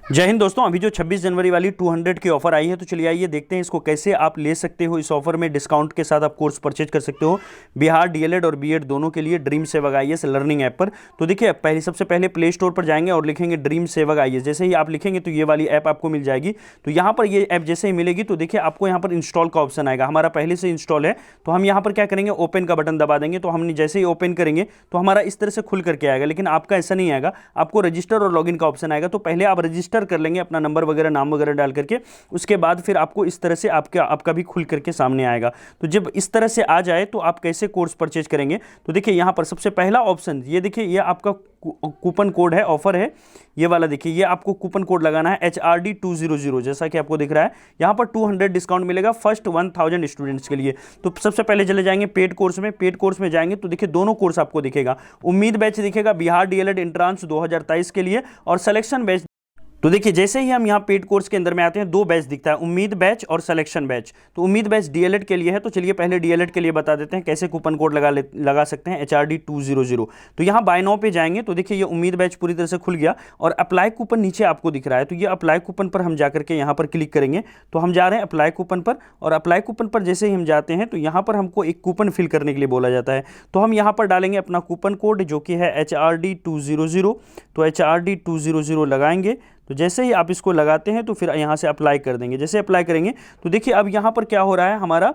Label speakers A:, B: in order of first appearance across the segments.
A: जय हिंद दोस्तों। अभी जो 26 जनवरी वाली 200 की ऑफर आई है, तो चलिए आइए देखते हैं इसको कैसे आप ले सकते हो। इस ऑफर में डिस्काउंट के साथ आप कोर्स परचेज कर सकते हो बिहार डीएलएड और बीएड दोनों के लिए ड्रीम सेवक आईएएस लर्निंग ऐप पर। तो देखिए सबसे पहले प्ले स्टोर पर जाएंगे और लिखेंगे ड्रीम सेवक आईएएस। जैसे ही आप लिखेंगे तो ये वाली ऐप आपको मिल जाएगी। तो यहाँ पर ये ऐप जैसे ही मिलेगी तो देखिए आपको यहाँ पर इंस्टॉल का ऑप्शन आएगा। हमारा पहले से इंस्टॉल है तो हम यहाँ पर क्या करेंगे, ओपन का बटन दबा देंगे। तो हमने जैसे ही ओपन करेंगे तो हमारा इस तरह से खुल करके आएगा। लेकिन आपका ऐसा नहीं आएगा, आपको रजिस्टर और लॉगिन का ऑप्शन आएगा। तो पहले आप रजिस्टर कर लेंगे अपना नंबर वगैरह, नाम वगैरह डाल करके। उसके बाद फिर आपको इस तरह से आपका भी खुल करके सामने आएगा। तो जब इस तरह से आ जाए तो आप कैसे कोर्स परचेज करेंगे, तो देखिए यहाँ पर सबसे पहला ऑप्शन ये देखिए, ये आपका कूपन कोड है, ऑफर है ये वाला। देखिए ये आपको कूपन कोड लगाना है HRD 200, जैसा कि आपको दिख रहा है। यहाँ पर 200 डिस्काउंट मिलेगा फर्स्ट 1000 स्टूडेंट्स के लिए। तो सबसे पहले चले जाएंगे पेड कोर्स में। पेड कोर्स में जाएंगे तो देखिए दोनों कोर्स आपको दिखेगा। उम्मीद बैच दिखेगा बिहार डीएलएड एंट्रांस 2023 के लिए, और सिलेक्शन बैच। तो देखिए जैसे ही हम यहाँ पेड कोर्स के अंदर में आते हैं, दो बैच दिखता है, उम्मीद बैच और सिलेक्शन बैच। तो उम्मीद बैच डीएलएड के लिए है। तो चलिए पहले डीएलएड के लिए बता देते हैं कैसे कूपन कोड लगा सकते हैं HRD 200। तो यहाँ बाय नाउ पे जाएंगे तो देखिए ये उम्मीद बैच पूरी तरह से खुल गया और अप्लाई कूपन नीचे आपको दिख रहा है। तो ये अप्लाई कूपन पर हम जाकर के यहाँ पर क्लिक करेंगे। तो हम जा रहे हैं अप्लाई कूपन पर, और अप्लाई कूपन पर जैसे ही हम जाते हैं तो यहाँ पर हमको एक कूपन फिल करने के लिए बोला जाता है। तो हम यहाँ पर डालेंगे अपना कूपन कोड जो कि है HRD 200। तो HRD 200 लगाएंगे। तो जैसे ही आप इसको लगाते हैं तो फिर यहाँ से अप्लाई कर देंगे। जैसे अप्लाई करेंगे तो देखिए अब यहाँ पर क्या हो रहा है, हमारा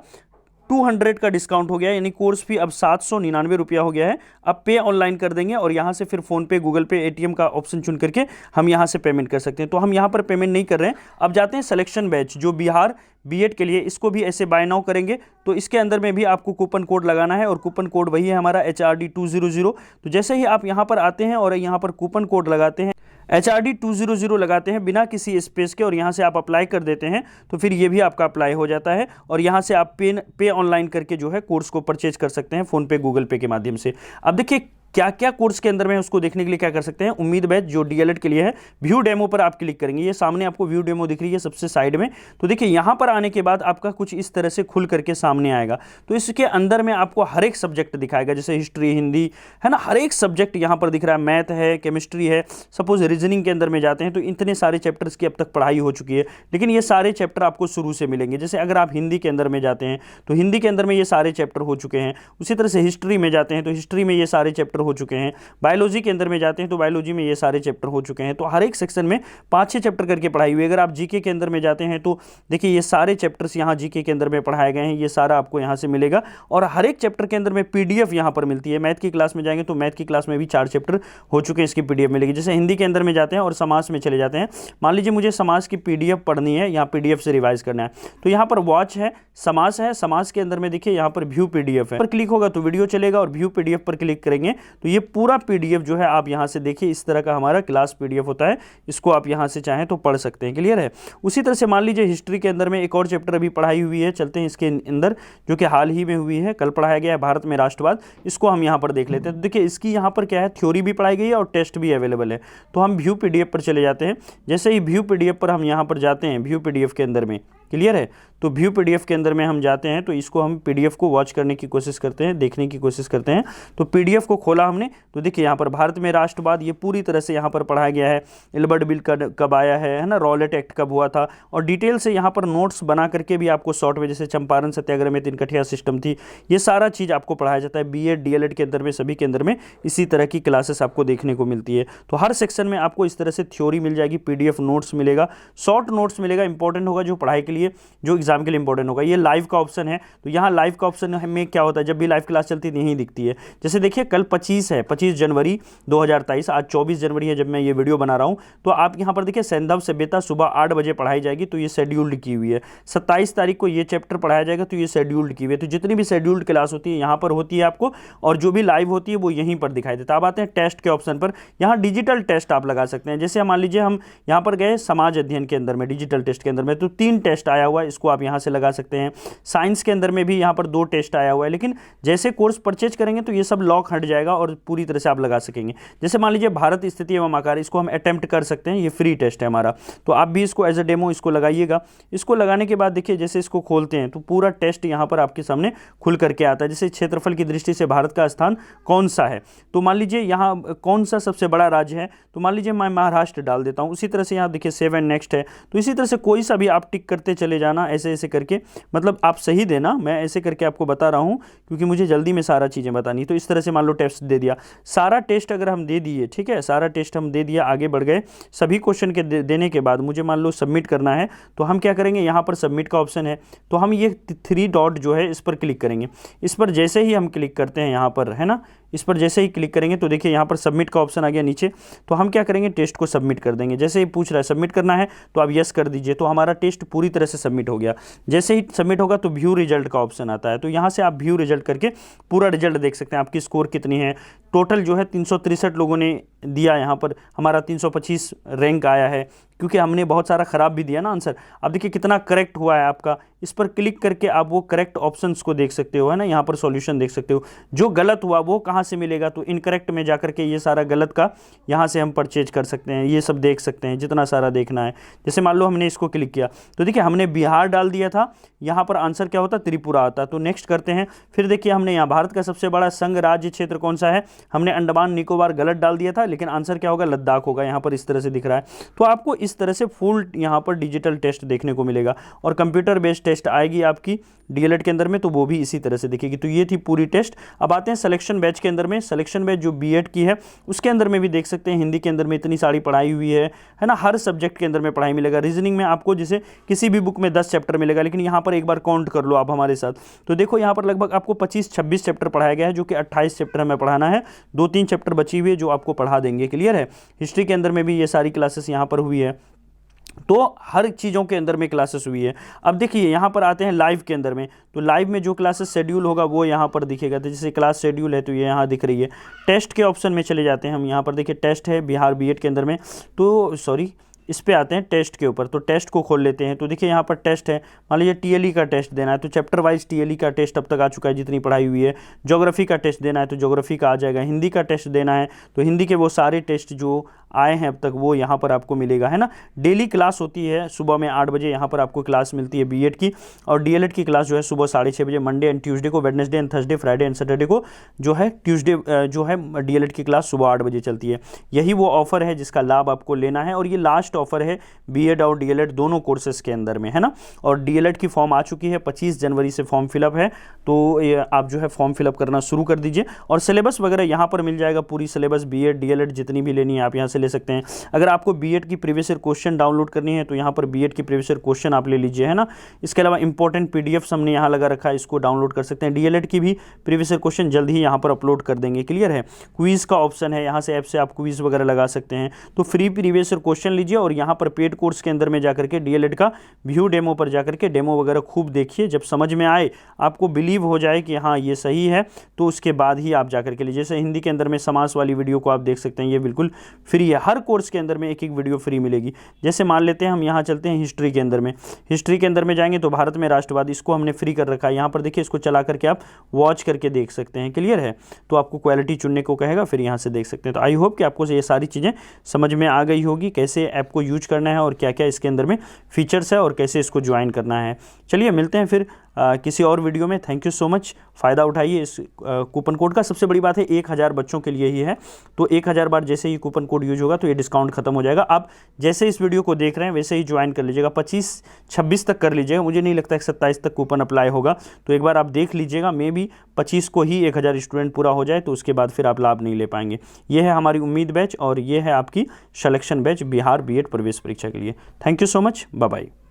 A: 200 का डिस्काउंट हो गया, यानी कोर्स फी अब 799 रुपया हो गया है। अब पे ऑनलाइन कर देंगे और यहाँ से फिर फोन पे, गूगल पे, एटीएम का ऑप्शन चुन करके हम यहाँ से पेमेंट कर सकते हैं। तो हम यहाँ पर पेमेंट नहीं कर रहे हैं। अब जाते हैं सिलेक्शन बैच जो बिहार बीएड के लिए, इसको भी ऐसे बाय नाउ करेंगे। तो इसके अंदर में भी आपको कूपन कोड लगाना है और कूपन कोड वही है हमारा HRD 200। तो जैसे ही आप यहाँ पर आते हैं और यहाँ पर कूपन कोड लगाते हैं HRD 200 लगाते हैं बिना किसी स्पेस के, और यहाँ से आप अप्लाई कर देते हैं तो फिर ये भी आपका अप्लाई हो जाता है। और यहाँ से आप पे ऑनलाइन करके जो है कोर्स को परचेज कर सकते हैं फ़ोन पे, गूगल पे के माध्यम से। अब देखिए क्या क्या कोर्स के अंदर में उसको देखने के लिए क्या कर सकते हैं। उम्मीद बैच जो डीएलएड के लिए है, व्यू डेमो पर आप क्लिक करेंगे। ये सामने आपको व्यू डेमो दिख रही है सबसे साइड में। तो देखिए यहाँ पर आने के बाद आपका कुछ इस तरह से खुल करके सामने आएगा। तो इसके अंदर में आपको हर एक सब्जेक्ट दिखाएगा, जैसे हिस्ट्री, हिंदी है ना, हर एक सब्जेक्ट यहाँ पर दिख रहा है। मैथ है, केमिस्ट्री है, सपोज रीजनिंग के अंदर में जाते हैं तो इतने सारे चैप्टर्स की अब तक पढ़ाई हो चुकी है, लेकिन ये सारे चैप्टर आपको शुरू से मिलेंगे। जैसे अगर आप हिंदी के अंदर में जाते हैं तो हिंदी के अंदर में ये सारे चैप्टर हो चुके हैं। उसी तरह से हिस्ट्री में जाते हैं तो हिस्ट्री में ये सारे चैप्टर हो चुके हैं। बायोलॉजी के अंदर में जाते हैं तो बायोलॉजी में ये सारे चैप्टर हो चुके हैं। तो हर एक सेक्शन में 5-6 चैप्टर करके पढ़ाई हुई है। अगर आप जीके के अंदर में जाते हैं तो देखिए ये सारे चैप्टर्स यहाँ जीके के अंदर में पढ़ाए गए हैं, ये सारा आपको यहाँ से मिलेगा। और हर एक चैप्टर के अंदर में पीडीएफ यहाँ पर मिलती है। मैथ की क्लास में जाएंगे तो मैथ की क्लास में भी 4 चैप्टर हो चुके हैं, इसकी पीडीएफ मिलेगी। जैसे हिंदी के अंदर में जाते हैं और समाज में चले जाते हैं, मान लीजिए मुझे समाज की पीडीएफ पढ़नी है, यहाँ पीडीएफ से रिवाइज करना है, तो यहाँ पर वॉच है, समाज है, समाज के अंदर में देखिए यहाँ पर व्यू पीडीएफ है, पर क्लिक होगा तो वीडियो चलेगा, और व्यू पीडीएफ पर क्लिक करेंगे तो ये पूरा पीडीएफ जो है आप यहाँ से देखिए इस तरह का हमारा क्लास पीडीएफ होता है। इसको आप यहाँ से चाहें तो पढ़ सकते हैं। क्लियर है। उसी तरह से मान लीजिए हिस्ट्री के अंदर में एक और चैप्टर अभी पढ़ाई हुई है, चलते हैं इसके अंदर, जो कि हाल ही में हुई है, कल पढ़ाया गया है, भारत में राष्ट्रवाद। इसको हम यहाँ पर देख लेते हैं। तो देखिए इसकी यहाँ पर क्या है, थ्योरी भी पढ़ाई गई है और टेस्ट भी अवेलेबल है। तो हम व्यू पीडीएफ पर चले जाते हैं। जैसे ही व्यू पीडीएफ पर हम यहाँ पर जाते हैं, व्यू पीडीएफ के अंदर में, क्लियर है, तो व्यू पीडीएफ के अंदर में हम जाते हैं तो इसको हम पीडीएफ को वॉच करने की कोशिश करते हैं, देखने की कोशिश करते हैं। तो पीडीएफ को खोला हमने तो देखिए यहाँ पर भारत में राष्ट्रवाद ये पूरी तरह से यहाँ पर पढ़ाया गया है। इलबर्ट बिल कब आया है ना, रॉलेट एक्ट कब हुआ था, और डिटेल से यहाँ पर नोट्स बना करके भी आपको शॉर्ट में, जैसे चंपारण सत्याग्रह में 3 कठिया सिस्टम थी, ये सारा चीज़ आपको पढ़ाया जाता है। बीएड डीएलएड के अंदर में, सभी के अंदर में इसी तरह की क्लासेस आपको देखने को मिलती है। तो हर सेक्शन में आपको इस तरह से थ्योरी मिल जाएगी, पीडीएफ नोट्स मिलेगा, शॉर्ट नोट्स मिलेगा, इंपॉर्टेंट होगा जो पढ़ाई के लिए, जो एग्जाम के लिए इंपॉर्टेंट होगा। ये लाइव का ऑप्शन है। तो यहाँ लाइव का ऑप्शन में क्या होता है, जब भी लाइव क्लास चलती है यहीं दिखती है। जैसे देखिए कल 25 है, 25 जनवरी 2023, आज 24 जनवरी है जब मैं ये वीडियो बना रहा हूँ। तो आप यहाँ पर देखिए सैंधव सभ्यता सुबह 8 बजे पढ़ाई जाएगी, तो ये शेड्यूल्ड की हुई है। 27 तारीख को ये चैप्टर पढ़ाया जाएगा, तो ये शेड्यूल्ड की हुई है। तो जितनी भी शेड्यूल्ड क्लास होती है यहाँ पर होती है आपको, और जो भी लाइव होती है वो यहीं पर दिखाई देता है। अब आते हैं टेस्ट के ऑप्शन पर। यहाँ डिजिटल टेस्ट आप लगा सकते हैं। जैसे मान लीजिए हम यहाँ पर गए समाज अध्ययन के अंदर में, डिजिटल टेस्ट के अंदर में, तो 3 टेस्ट आया हुआ है, इसको आप आप यहाँ से लगा सकते हैं। साइंस के अंदर में भी यहाँ पर 2 टेस्ट आया हुआ है, लेकिन जैसे कोर्स परचेज करेंगे तो ये सब लॉक हट जाएगा और पूरी तरह से आप लगा सकेंगे। जैसे मान लीजिए भारत स्थिति एवं आकार, इसको हम अटेम्प्ट कर सकते हैं, ये फ्री टेस्ट है हमारा, तो आप भी इसको एज अ डेमो इसको लगाइएगा। इसको लगाने के बाद देखिए जैसे इसको खोलते हैं तो पूरा टेस्ट यहाँ पर आपके सामने खुल करके आता है। जैसे क्षेत्रफल की दृष्टि से भारत का स्थान कौन सा है, तो मान लीजिए यहाँ कौन सा सबसे बड़ा राज्य है, तो मान लीजिए मैं महाराष्ट्र डाल देता हूँ। उसी तरह से यहाँ देखिए सेव एंड नेक्स्ट है, तो इसी तरह से कोई सा भी आप टिक करते चले जाना, ऐसे ऐसे करके, मतलब आप सही देना, मैं ऐसे करके आपको बता रहा हूँ क्योंकि मुझे जल्दी में सारा चीज़ें बतानी। तो इस तरह से मान लो टेस्ट दे दिया, सारा टेस्ट अगर हम दे दिए, ठीक है, सारा टेस्ट हम दे दिया, आगे बढ़ गए, सभी क्वेश्चन के देने के बाद मुझे मान लो सबमिट करना है, तो हम क्या करेंगे, यहाँ पर सबमिट का ऑप्शन है, तो हम ये 3 डॉट जो है इस पर क्लिक करेंगे। इस पर जैसे ही हम क्लिक करते हैं यहाँ पर, है ना, इस पर जैसे ही क्लिक करेंगे तो देखिए यहाँ पर सबमिट का ऑप्शन आ गया नीचे, तो हम क्या करेंगे, टेस्ट को सबमिट कर देंगे। जैसे ही पूछ रहा है सबमिट करना है तो आप यस कर दीजिए, तो हमारा टेस्ट पूरी तरह से सबमिट हो गया। जैसे ही सबमिट होगा तो व्यू रिजल्ट का ऑप्शन आता है, तो यहाँ से आप व्यू रिजल्ट करके पूरा रिजल्ट देख सकते हैं, आपकी स्कोर कितनी है। टोटल जो है 363 लोगों ने दिया, यहाँ पर हमारा 325 रैंक आया है, क्योंकि हमने बहुत सारा ख़राब भी दिया ना आंसर। अब देखिए कितना करेक्ट हुआ है आपका, इस पर क्लिक करके आप वो करेक्ट ऑप्शंस को देख सकते हो, है ना, यहाँ पर सॉल्यूशन देख सकते हो। जो गलत हुआ वो कहाँ से मिलेगा, तो इनकरेक्ट में जाकर के ये सारा गलत का यहाँ से हम परचेज कर सकते हैं, ये सब देख सकते हैं जितना सारा देखना है। जैसे मान लो हमने इसको क्लिक किया तो देखिए हमने बिहार डाल दिया था, यहाँ पर आंसर क्या होता, त्रिपुरा आता। तो नेक्स्ट करते हैं। फिर देखिए हमने यहाँ भारत का सबसे बड़ा संघ राज्य क्षेत्र कौन सा है, हमने अंडमान निकोबार गलत डाल दिया था, लेकिन आंसर क्या होगा, लद्दाख होगा, यहाँ पर इस तरह से दिख रहा है। तो आपको इस तरह से फुल यहाँ पर डिजिटल टेस्ट देखने को मिलेगा, और कंप्यूटर बेस्ड टेस्ट आएगी आपकी डीएलएड के अंदर में, तो वो भी इसी तरह से दिखेगी। तो ये थी पूरी टेस्ट। अब आते हैं सिलेक्शन बैच के अंदर में। सिलेक्शन बैच जो बीएड की है उसके अंदर में भी देख सकते हैं, हिंदी के अंदर में इतनी सारी पढ़ाई हुई है ना, हर सब्जेक्ट के अंदर में पढ़ाई मिलेगा। रीजनिंग में आपको जैसे किसी भी बुक में 10 चैप्टर मिलेगा, लेकिन यहाँ पर एक बार काउंट कर लो आप हमारे साथ, तो देखो यहाँ पर लगभग आपको 25-26 चैप्टर पढ़ाया गया है, जो कि 28 चैप्टर हमें पढ़ाना है। 2-3 चैप्टर बची हुई है जो आपको पढ़ा देंगे, क्लियर है। हिस्ट्री के अंदर में भी ये सारी क्लासेस यहाँ पर हुई है, तो हर चीज़ों के अंदर में क्लासेस हुई है। अब देखिए यहाँ पर आते हैं लाइव के अंदर में, तो लाइव में जो क्लासेस शेड्यूल होगा वो यहाँ पर दिखेगा। तो जैसे क्लास शेड्यूल है तो ये यहाँ दिख रही है। टेस्ट के ऑप्शन में चले जाते हैं हम, यहाँ पर देखिए टेस्ट है बिहार बीएड के अंदर में, तो सॉरी इस पे आते हैं टेस्ट के ऊपर, तो टेस्ट को खोल लेते हैं। तो देखिए यहाँ पर टेस्ट है, मान लीजिए टीएलई का टेस्ट देना है तो चैप्टर वाइज टीएलई का टेस्ट अब तक आ चुका है जितनी पढ़ाई हुई है। ज्योग्राफी का टेस्ट देना है तो ज्योग्राफी का आ जाएगा। हिंदी का टेस्ट देना है तो हिंदी के वो सारे टेस्ट जो आए हैं अब तक वो यहाँ पर आपको मिलेगा, है ना। डेली क्लास होती है सुबह में 8 बजे, यहाँ पर आपको क्लास मिलती है बीएड की, और डीएलएड की क्लास जो है सुबह 6:30 बजे, मंडे एंड ट्यूसडे को, Wednesday and Thursday, Friday and Saturday को जो है जो है डीएलएड की क्लास सुबह 8 बजे चलती है। यही वो ऑफर है जिसका लाभ आपको लेना है, और ये लास्ट ऑफर है बीएड और डीएलएड दोनों कोर्सेज के अंदर में, है ना। और डीएलएड की फॉर्म आ चुकी है, 25 जनवरी से फॉर्म फिलअप है, तो ये आप जो है फॉर्म फिलअप करना शुरू कर दीजिए। और सिलेबस वगैरह यहाँ पर मिल जाएगा, पूरी सिलेबस बीएड डीएलएड जितनी भी लेनी है आप यहाँ से ले सकते हैं। अगर आपको बीएड की प्रीवियस ईयर क्वेश्चन डाउनलोड करनी है तो यहाँ पर बीएड की प्रीवियस ईयर क्वेश्चन आप ले लीजिए, है ना। इसके अलावा इंपॉर्टेंट पीडीएफ्स हमने यहाँ लगा रखा है, इसको डाउनलोड कर सकते हैं। डीएलएड की भी प्रीवियस ईयर क्वेश्चन जल्द ही यहाँ पर अपलोड कर देंगे, क्लियर है। क्विज का ऑप्शन है, यहाँ से ऐप से आप क्विज वगैरह लगा सकते हैं। तो फ्री प्रीवियस ईयर क्वेश्चन लीजिए, और यहाँ पर पेड कोर्स के अंदर में जाकर के डीएलएड का व्यू डेमो पर जाकर के डेमो वगैरह खूब देखिए। जब समझ में आए, आपको बिलीव हो जाए कि हाँ ये सही है, तो उसके बाद ही आप जाकर के लीजिए। जैसे हिंदी के अंदर में समास वाली वीडियो को आप देख सकते हैं, ये बिल्कुल फ्री है। हर कोर्स के अंदर में एक वीडियो फ्री मिलेगी। जैसे मान लेते हैं हम यहाँ चलते हैं हिस्ट्री के अंदर में, हिस्ट्री के अंदर में जाएंगे तो भारत में राष्ट्रवाद, इसको हमने फ्री कर रखा है। यहाँ पर देखिए इसको चला करके आप वॉच करके देख सकते हैं, क्लियर है। तो आपको क्वालिटी चुनने को कहेगा, फिर यहाँ से देख सकते हैं। तो आई होप कि आपको ये सारी चीज़ें समझ में आ गई होगी, कैसे ऐप को यूज करना है और क्या क्या इसके अंदर में फीचर्स है और कैसे इसको ज्वाइन करना है। चलिए मिलते हैं फिर किसी और वीडियो में। थैंक यू सो मच, फ़ायदा उठाइए इस कूपन कोड का। सबसे बड़ी बात है 1000 बच्चों के लिए ही है, तो 1000 बार जैसे ही कूपन कोड यूज होगा तो ये डिस्काउंट खत्म हो जाएगा। आप जैसे इस वीडियो को देख रहे हैं वैसे ही ज्वाइन कर लीजिएगा, 25-26 तक कर लीजिएगा। मुझे नहीं लगता है 27 तक कूपन अप्लाई होगा, तो एक बार आप देख लीजिएगा। मे भी 25 को ही 1000 स्टूडेंट पूरा हो जाए, तो उसके बाद फिर आप लाभ नहीं ले पाएंगे। ये है हमारी उम्मीद बैच, और ये है आपकी सिलेक्शन बैच बिहार बीएड प्रवेश परीक्षा के लिए। Thank you so much, bye bye.